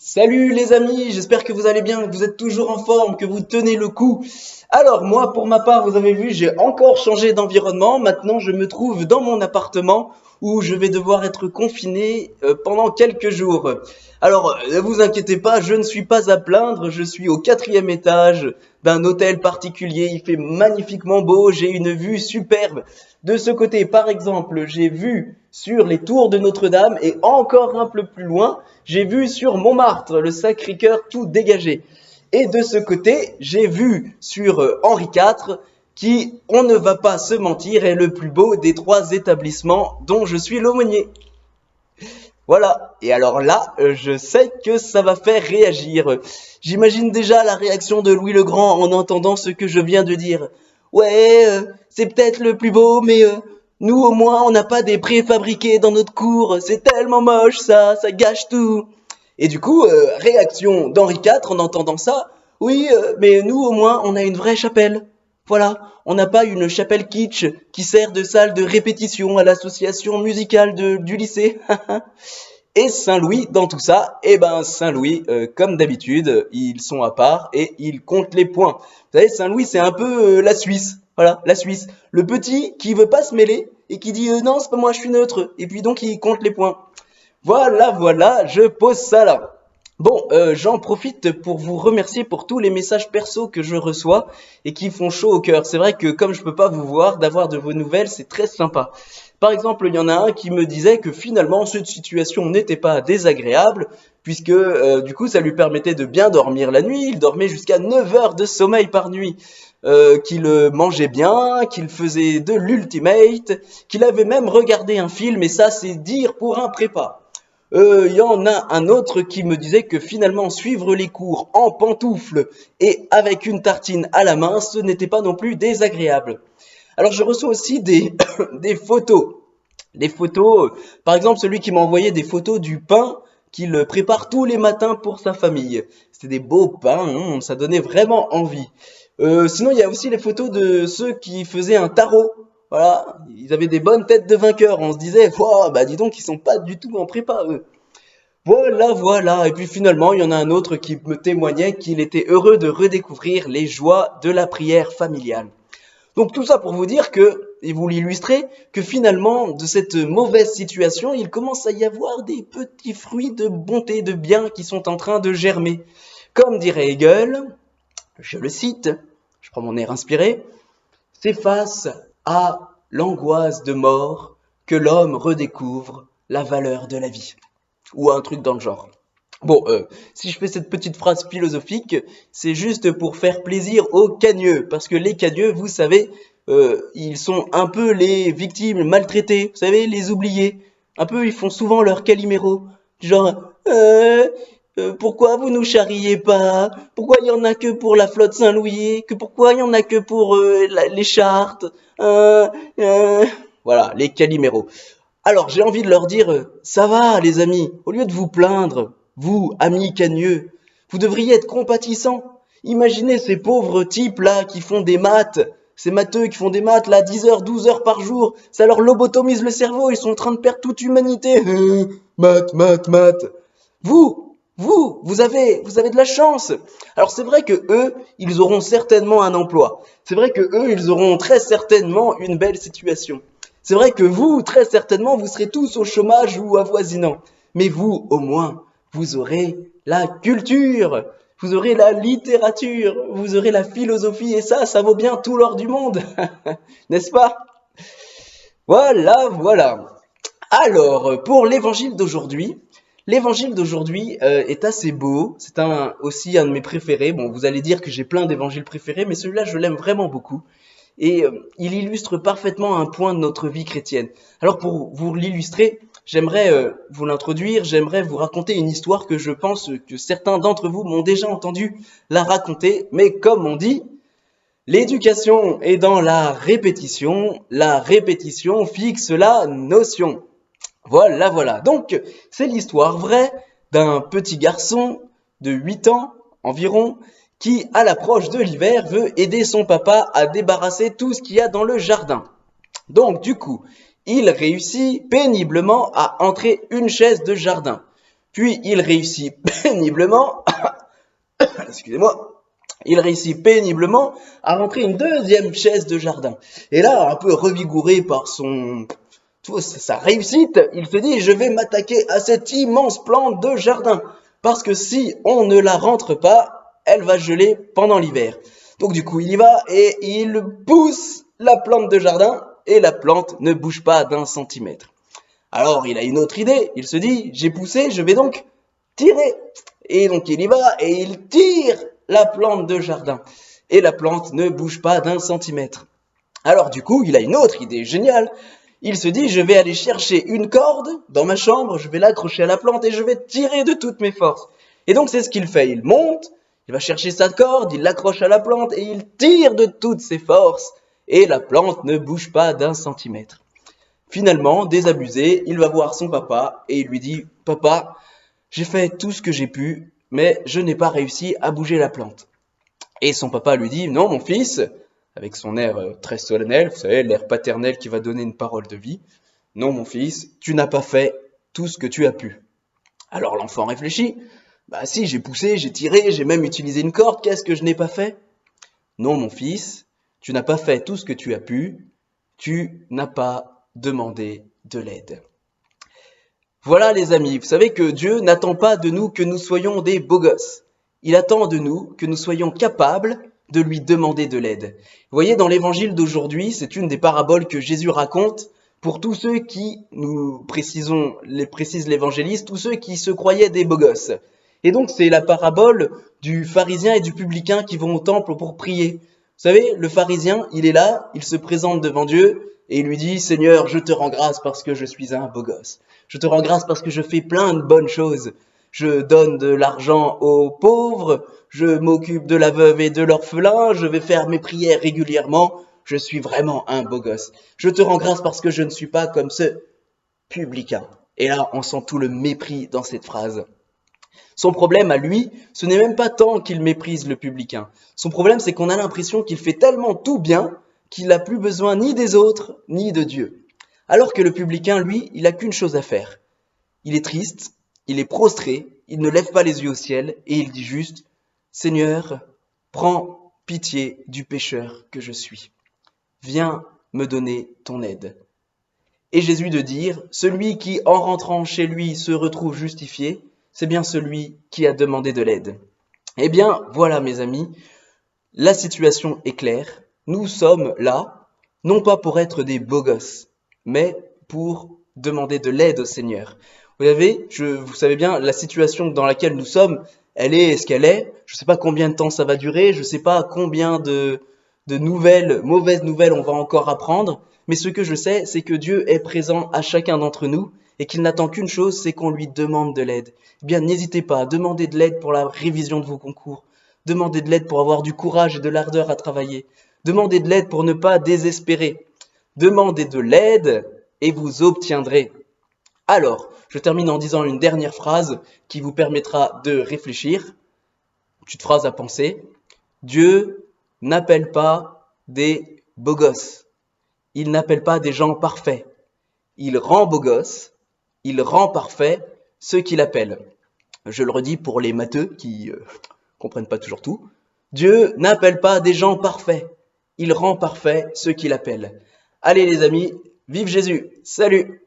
Salut les amis, j'espère que vous allez bien, que vous êtes toujours en forme, que vous tenez le coup. Alors moi, pour ma part, vous avez vu, j'ai encore changé d'environnement. Maintenant, je me trouve dans mon appartement où je vais devoir être confiné pendant quelques jours. Alors, ne vous inquiétez pas, je ne suis pas à plaindre. Je suis au quatrième étage d'un hôtel particulier. Il fait magnifiquement beau, j'ai une vue superbe. De ce côté, par exemple, j'ai vu sur les tours de Notre-Dame et encore un peu plus loin, j'ai vu sur Montmartre, le Sacré-Cœur tout dégagé. Et de ce côté, j'ai vu sur Henri IV, qui, on ne va pas se mentir, est le plus beau des trois établissements dont je suis l'aumônier. Voilà. Et alors là, je sais que ça va faire réagir. J'imagine déjà la réaction de Louis le Grand en entendant ce que je viens de dire. Ouais, c'est peut-être le plus beau, mais nous au moins on n'a pas des préfabriqués dans notre cour. C'est tellement moche ça gâche tout. Et du coup, réaction d'Henri IV en entendant ça. Oui, mais nous au moins on a une vraie chapelle. Voilà, on n'a pas une chapelle kitsch qui sert de salle de répétition à l'association musicale du lycée. Et Saint-Louis, dans tout ça, eh ben Saint-Louis, comme d'habitude, ils sont à part et ils comptent les points. Vous savez, Saint-Louis, c'est un peu la Suisse. Voilà, la Suisse. Le petit qui veut pas se mêler et qui dit non, c'est pas moi, je suis neutre. Et puis donc il compte les points. Voilà, voilà, je pose ça là. Bon, j'en profite pour vous remercier pour tous les messages perso que je reçois et qui font chaud au cœur. C'est vrai que comme je peux pas vous voir, d'avoir de vos nouvelles, c'est très sympa. Par exemple, il y en a un qui me disait que finalement cette situation n'était pas désagréable puisque du coup ça lui permettait de bien dormir la nuit. Il dormait jusqu'à 9 heures de sommeil par nuit. Qu'il mangeait bien, qu'il faisait de l'ultimate, qu'il avait même regardé un film et ça c'est dire pour un prépa. Y en a un autre qui me disait que finalement suivre les cours en pantoufles et avec une tartine à la main, ce n'était pas non plus désagréable. Alors je reçois aussi des, des photos. Des photos, par exemple celui qui m'a envoyé des photos du pain qu'il prépare tous les matins pour sa famille. C'était des beaux pains, ça donnait vraiment envie. Sinon il y a aussi les photos de ceux qui faisaient un tarot. Voilà, ils avaient des bonnes têtes de vainqueurs. On se disait, wow, bah dis donc, ils sont pas du tout en prépa, eux. Voilà, voilà. Et puis finalement, il y en a un autre qui me témoignait qu'il était heureux de redécouvrir les joies de la prière familiale. Donc tout ça pour vous dire que, et vous l'illustrez, que finalement, de cette mauvaise situation, il commence à y avoir des petits fruits de bonté, de bien qui sont en train de germer. Comme dirait Hegel, je le cite, je prends mon air inspiré, c'est face à l'angoisse de mort que l'homme redécouvre la valeur de la vie. Ou un truc dans le genre. Bon, si je fais cette petite phrase philosophique, c'est juste pour faire plaisir aux cagneux, parce que les cagneux, vous savez, ils sont un peu les victimes maltraitées, vous savez, les oubliés. Un peu, ils font souvent leur caliméro, genre, pourquoi vous nous charriez pas? Pourquoi il y en a que pour la flotte Saint-Louis? Que pourquoi il y en a que pour les chartes? Euh, euh, voilà, les caliméros. Alors, j'ai envie de leur dire, ça va, les amis, au lieu de vous plaindre, vous, amis cagneux, vous devriez être compatissants. Imaginez ces pauvres types-là qui font des maths, ces matheux qui font des maths, là, 10 heures, 12 heures par jour, ça leur lobotomise le cerveau, ils sont en train de perdre toute humanité. Maths, maths, maths. Vous avez de la chance. Alors c'est vrai que eux, ils auront certainement un emploi. C'est vrai que eux, ils auront très certainement une belle situation. C'est vrai que vous, très certainement, vous serez tous au chômage ou avoisinant. Mais vous, au moins, vous aurez la culture, vous aurez la littérature, vous aurez la philosophie, et ça vaut bien tout l'or du monde, n'est-ce pas? Voilà, voilà. Alors, pour l'évangile d'aujourd'hui est assez beau. C'est aussi un de mes préférés. Bon, vous allez dire que j'ai plein d'évangiles préférés, mais celui-là, je l'aime vraiment beaucoup. Et il illustre parfaitement un point de notre vie chrétienne. Alors, pour vous l'illustrer, j'aimerais vous l'introduire, j'aimerais vous raconter une histoire que je pense que certains d'entre vous m'ont déjà entendu la raconter, mais comme on dit, l'éducation est dans la répétition fixe la notion. Voilà, voilà. Donc, c'est l'histoire vraie d'un petit garçon de 8 ans environ qui, à l'approche de l'hiver, veut aider son papa à débarrasser tout ce qu'il y a dans le jardin. Donc, du coup, il réussit péniblement à entrer une chaise de jardin. Puis il réussit péniblement, excusez-moi, il réussit péniblement à rentrer une deuxième chaise de jardin. Et là, un peu revigouré par sa réussite, il se dit, je vais m'attaquer à cette immense plante de jardin. Parce que si on ne la rentre pas, elle va geler pendant l'hiver. Donc du coup, il y va et il pousse la plante de jardin et la plante ne bouge pas d'un centimètre. Alors il a une autre idée, il se dit, j'ai poussé, je vais donc tirer. Et donc il y va et il tire la plante de jardin. Et la plante ne bouge pas d'un centimètre. Alors du coup, il a une autre idée géniale. Il se dit, je vais aller chercher une corde dans ma chambre, je vais l'accrocher à la plante et je vais tirer de toutes mes forces. Et donc c'est ce qu'il fait. Il monte, il va chercher sa corde, il l'accroche à la plante et il tire de toutes ses forces. Et la plante ne bouge pas d'un centimètre. Finalement, désabusé, il va voir son papa et il lui dit, papa, j'ai fait tout ce que j'ai pu, mais je n'ai pas réussi à bouger la plante. Et son papa lui dit, non mon fils, avec son air très solennel, vous savez, l'air paternel qui va donner une parole de vie, non mon fils, tu n'as pas fait tout ce que tu as pu. Alors l'enfant réfléchit, bah si, j'ai poussé, j'ai tiré, j'ai même utilisé une corde, qu'est-ce que je n'ai pas fait? Non mon fils, tu n'as pas fait tout ce que tu as pu, tu n'as pas demandé de l'aide. Voilà les amis, vous savez que Dieu n'attend pas de nous que nous soyons des beaux gosses. Il attend de nous que nous soyons capables de lui demander de l'aide. Vous voyez, dans l'évangile d'aujourd'hui, c'est une des paraboles que Jésus raconte pour tous ceux qui, précise l'évangéliste, tous ceux qui se croyaient des beaux gosses. Et donc c'est la parabole du pharisien et du publicain qui vont au temple pour prier. Vous savez, le pharisien, il est là, il se présente devant Dieu et il lui dit, Seigneur, je te rends grâce parce que je suis un beau gosse. Je te rends grâce parce que je fais plein de bonnes choses. Je donne de l'argent aux pauvres, je m'occupe de la veuve et de l'orphelin, je vais faire mes prières régulièrement. Je suis vraiment un beau gosse. Je te rends grâce parce que je ne suis pas comme ce publicain. Et là, on sent tout le mépris dans cette phrase. Son problème à lui, ce n'est même pas tant qu'il méprise le publicain. Son problème, c'est qu'on a l'impression qu'il fait tellement tout bien qu'il n'a plus besoin ni des autres, ni de Dieu. Alors que le publicain, lui, il n'a qu'une chose à faire. Il est triste, il est prostré, il ne lève pas les yeux au ciel et il dit juste « Seigneur, prends pitié du pécheur que je suis. Viens me donner ton aide. » Et Jésus de dire « Celui qui, en rentrant chez lui, se retrouve justifié, c'est bien celui qui a demandé de l'aide. » Eh bien, voilà mes amis, la situation est claire. Nous sommes là, non pas pour être des beaux gosses, mais pour demander de l'aide au Seigneur. Vous savez bien, la situation dans laquelle nous sommes, elle est ce qu'elle est. Je ne sais pas combien de temps ça va durer, je ne sais pas combien de mauvaises nouvelles on va encore apprendre, mais ce que je sais, c'est que Dieu est présent à chacun d'entre nous et qu'il n'attend qu'une chose, c'est qu'on lui demande de l'aide. Eh bien, n'hésitez pas à demander de l'aide pour la révision de vos concours, demandez de l'aide pour avoir du courage et de l'ardeur à travailler, demandez de l'aide pour ne pas désespérer, demandez de l'aide et vous obtiendrez. Alors, je termine en disant une dernière phrase qui vous permettra de réfléchir. Une petite phrase à penser. Dieu n'appelle pas des beaux gosses. Il n'appelle pas des gens parfaits. Il rend beaux gosses, il rend parfaits ceux qu'il appelle. Je le redis pour les matheux qui comprennent pas toujours tout. Dieu n'appelle pas des gens parfaits. Il rend parfaits ceux qu'il appelle. Allez les amis, vive Jésus. Salut!